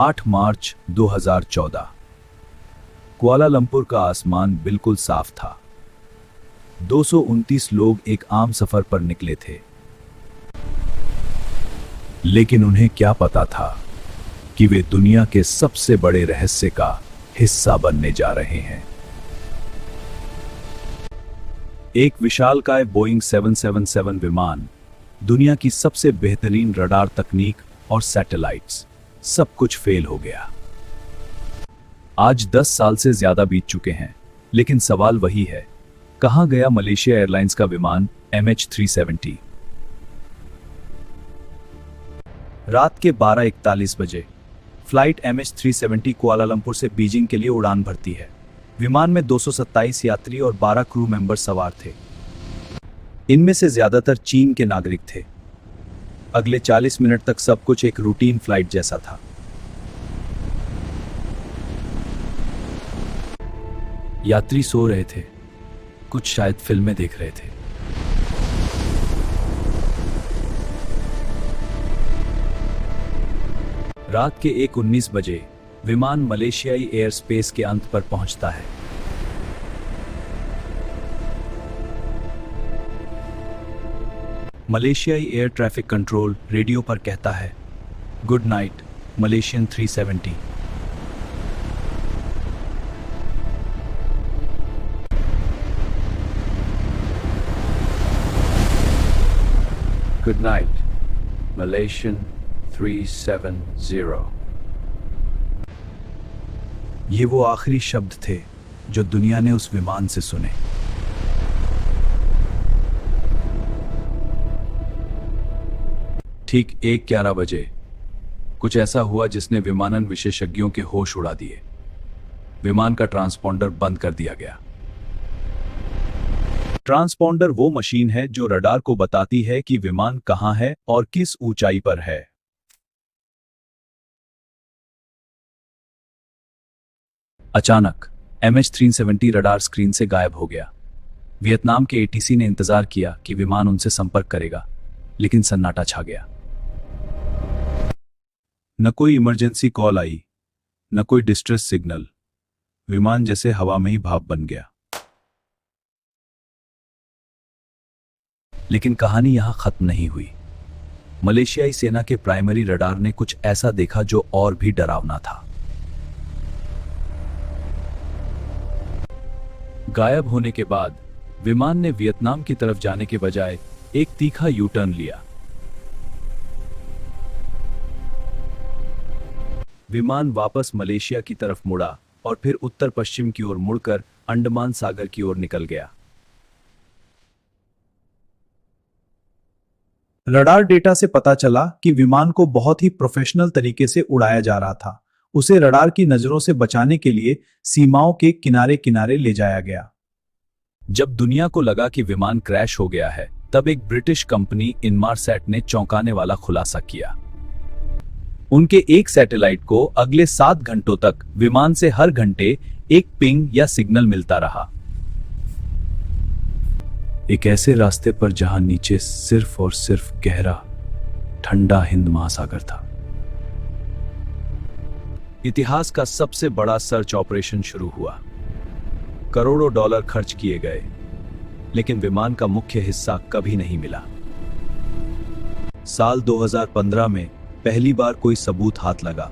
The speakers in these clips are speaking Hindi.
8 मार्च 2014। कुआलालंपुर का आसमान बिल्कुल साफ था। 229 लोग एक आम सफर पर निकले थे, लेकिन उन्हें क्या पता था कि वे दुनिया के सबसे बड़े रहस्य का हिस्सा बनने जा रहे हैं। एक विशालकाय बोइंग 777 विमान, दुनिया की सबसे बेहतरीन रडार तकनीक और सैटेलाइट्स, सब कुछ फेल हो गया। आज 10 साल से ज्यादा बीत चुके हैं, लेकिन सवाल वही है, कहां गया मलेशिया एयरलाइंस का विमान MH370? रात के 12:41 बजे फ्लाइट MH370 कुआलालंपुर से बीजिंग के लिए उड़ान भरती है। विमान में 227 यात्री और 12 क्रू मेंबर सवार थे। इनमें से ज्यादातर चीन के नागरिक थे। अगले 40 मिनट तक सब कुछ एक रूटीन फ्लाइट जैसा था। यात्री सो रहे थे, कुछ शायद फिल्में देख रहे थे। रात के 1:19 बजे विमान मलेशियाई एयर स्पेस के अंत पर पहुंचता है। मलेशियाई एयर ट्रैफिक कंट्रोल रेडियो पर कहता है, good night Malaysian 370। Good night Malaysian 370। ये वो आखिरी शब्द थे जो दुनिया ने उस विमान से सुने। ठीक 1:11 बजे कुछ ऐसा हुआ जिसने विमानन विशेषज्ञों के होश उड़ा दिए। विमान का ट्रांसपॉन्डर बंद कर दिया गया। ट्रांसपॉन्डर वो मशीन है जो रडार को बताती है कि विमान कहां है और किस ऊंचाई पर है। अचानक MH370 रडार स्क्रीन से गायब हो गया। वियतनाम के ATC ने इंतजार किया कि विमान उनसे संपर्क करेगा, लेकिन सन्नाटा छा गया। न कोई इमरजेंसी कॉल आई, न कोई डिस्ट्रेस सिग्नल। विमान जैसे हवा में ही भाप बन गया। लेकिन कहानी यहां खत्म नहीं हुई। मलेशियाई सेना के प्राइमरी रडार ने कुछ ऐसा देखा जो और भी डरावना था। गायब होने के बाद विमान ने वियतनाम की तरफ जाने के बजाय एक तीखा यू टर्न लिया। विमान वापस मलेशिया की तरफ मुड़ा और फिर उत्तर पश्चिम की ओर मुड़कर अंडमान सागर की ओर निकल गया। रडार डेटा से पता चला कि विमान को बहुत ही प्रोफेशनल तरीके से उड़ाया जा रहा था। उसे रडार की नजरों से बचाने के लिए सीमाओं के किनारे किनारे ले जाया गया। जब दुनिया को लगा कि विमान क्रैश हो गया है, तब एक ब्रिटिश कंपनी इनमारसैट ने चौंकाने वाला खुलासा किया। उनके एक सैटेलाइट को अगले 7 घंटों तक विमान से हर घंटे एक पिंग या सिग्नल मिलता रहा। एक ऐसे रास्ते पर जहां नीचे सिर्फ और सिर्फ गहरा ठंडा हिंद महासागर था। इतिहास का सबसे बड़ा सर्च ऑपरेशन शुरू हुआ। करोड़ों डॉलर खर्च किए गए, लेकिन विमान का मुख्य हिस्सा कभी नहीं मिला। साल 2015 में पहली बार कोई सबूत हाथ लगा।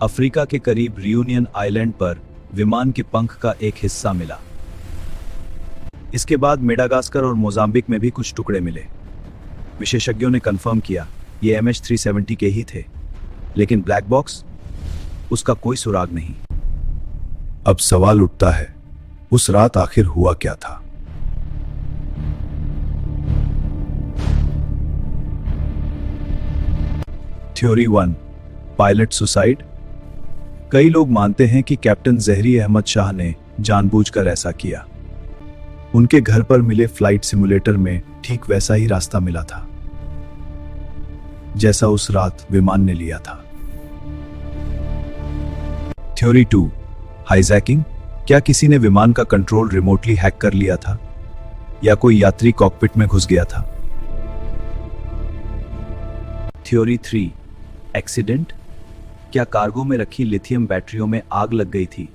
अफ्रीका के करीब रियूनियन आइलैंड पर विमान के पंख का एक हिस्सा मिला। इसके बाद मेडागास्कर और मोजाम्बिक में भी कुछ टुकड़े मिले। विशेषज्ञों ने कंफर्म किया ये MH370 के ही थे, लेकिन ब्लैक बॉक्स, उसका कोई सुराग नहीं। अब सवाल उठता है, उस रात आखिर हुआ क्या था? Theory 1, pilot suicide. कई लोग मानते हैं कि कैप्टन जहरी अहमद शाह ने जानबूझकर ऐसा किया। उनके घर पर मिले फ्लाइट सिमुलेटर में ठीक वैसा ही रास्ता मिला था जैसा उस रात विमान ने लिया था। Theory 2, hijacking. क्या किसी ने विमान का कंट्रोल रिमोटली हैक कर लिया था या कोई यात्री कॉकपिट में घुस गया था? Theory 3, accident. क्या कार्गो में रखी लिथियम बैटरियों में आग लग गई थी,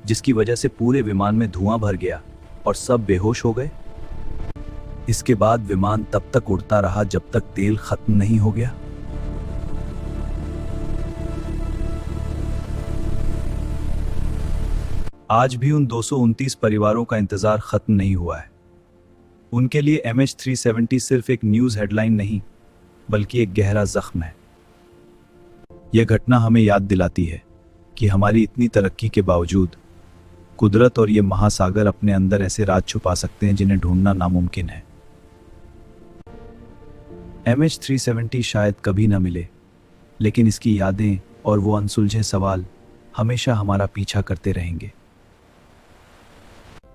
जिसकी वजह से पूरे विमान में धुआं भर गया और सब बेहोश हो गए? इसके बाद विमान तब तक उड़ता रहा जब तक तेल खत्म नहीं हो गया। आज भी उन 229 परिवारों का इंतजार खत्म नहीं हुआ है। उनके लिए MH370 सिर्फ एक न्यूज हेडलाइन नहीं, बल्कि एक गहरा जख्म है। यह घटना हमें याद दिलाती है कि हमारी इतनी तरक्की के बावजूद कुदरत और ये महासागर अपने अंदर ऐसे राज छुपा सकते हैं जिन्हें ढूंढना नामुमकिन है। MH370 शायद कभी ना मिले, लेकिन इसकी यादें और वो अनसुलझे सवाल हमेशा हमारा पीछा करते रहेंगे।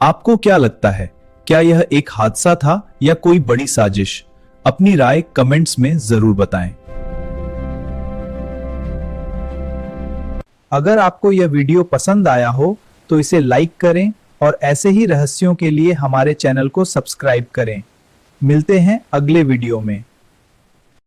आपको क्या लगता है, क्या यह एक हादसा था या कोई बड़ी साजिश? अपनी राय कमेंट्स में जरूर बताएं। अगर आपको यह वीडियो पसंद आया हो तो इसे लाइक करें और ऐसे ही रहस्यों के लिए हमारे चैनल को सब्सक्राइब करें। मिलते हैं अगले वीडियो में।